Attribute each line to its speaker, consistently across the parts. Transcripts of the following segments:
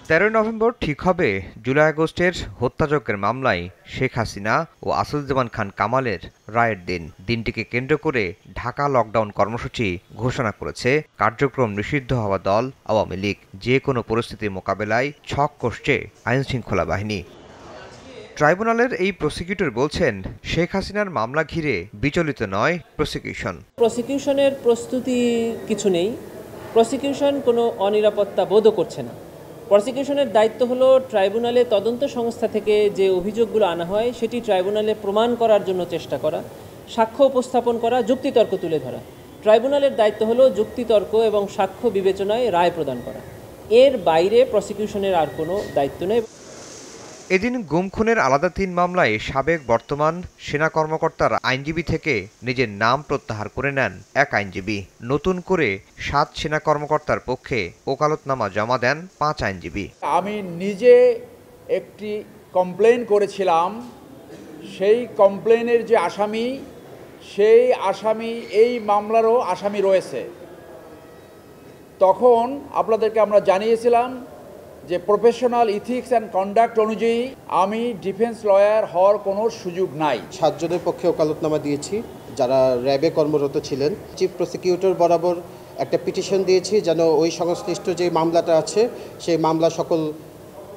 Speaker 1: 13 November ঠিক হবে জুলাই আগস্টের হত্যাযজ্ঞের মামলায় শেখ হাসিনা ও আসাদুজ্জামান খান কামালের রায়ের দিন। দিনটিকে কেন্দ্র করে ঢাকা লকডাউন কর্মসূচি ঘোষণা করেছে কার্যক্রম নিষিদ্ধ হওয়া দল আওয়ামী লীগ। যে কোনো পরিস্থিতি মোকাবেলায় ছক কষছে আইনশৃঙ্খলা বাহিনী। ট্রাইব্যুনালের এই প্রসিকিউটর বলছেন, শেখ হাসিনার মামলা ঘিরে বিচলিত নয় প্রসিকিউশন।
Speaker 2: প্রসিকিউশনের প্রস্তুতি কিছু নেই। প্রসিকিউশন কোনো অনিরাপত্তা বোধও করছে না। প্রসিকিউশনের দায়িত্ব হলো ট্রাইব্যুনালে তদন্ত সংস্থা থেকে যে অভিযোগগুলো আনা হয় সেটি ট্রাইব্যুনালে প্রমাণ করার জন্য চেষ্টা করা, সাক্ষ্য উপস্থাপন করা, যুক্তিতর্ক তুলে ধরা। ট্রাইব্যুনালের দায়িত্ব হলো যুক্তিতর্ক এবং সাক্ষ্য বিবেচনায় রায় প্রদান করা। এর বাইরে প্রসিকিউশনের আর কোনো দায়িত্ব নেই।
Speaker 1: এদিন গুম খুনের আলাদা 3 মামলায় সাবেক বর্তমান সেনা কর্মকর্তার আইনজীবী থেকে নিজের নাম প্রত্যাহার করে নেন এক আইনজীবী। নতুন করে 7 সেনা কর্মকর্তার পক্ষে ওকালতনামা জমা দেন 5 আইনজীবী।
Speaker 3: আমি নিজে একটি কমপ্লেন করেছিলাম, সেই কমপ্লেনের যে আসামি, সেই আসামি এই মামলারও আসামি রয়েছে। তখন আপনাদেরকে আমরা জানিয়েছিলাম যে প্রফেশনাল ইথিক্স অ্যান্ড কন্ডাক্ট অনুযায়ী আমি ডিফেন্স লয়ার হওয়ার কোনো সুযোগ নাই।
Speaker 4: 7 জনের পক্ষে ওকালতনামা দিয়েছি যারা র্যাবে কর্মরত ছিলেন। চিফ প্রসিকিউটর বরাবর একটা পিটিশন দিয়েছি যেন ওই সংশ্লিষ্ট যে মামলাটা আছে সেই মামলা সকল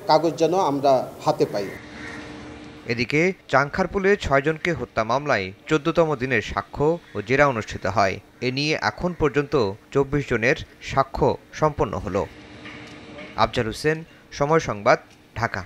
Speaker 4: কাগজ যেন আমরা হাতে পাই।
Speaker 1: এদিকে চাংখারপুলে 6 জনকে হত্যা মামলায় 14তম দিনের সাক্ষ্য ও জেরা অনুষ্ঠিত হয়। এ নিয়ে এখন পর্যন্ত 24 জনের সাক্ষ্য সম্পন্ন হলো। আফজাল হোসেন, সময় সংবাদ, ঢাকা।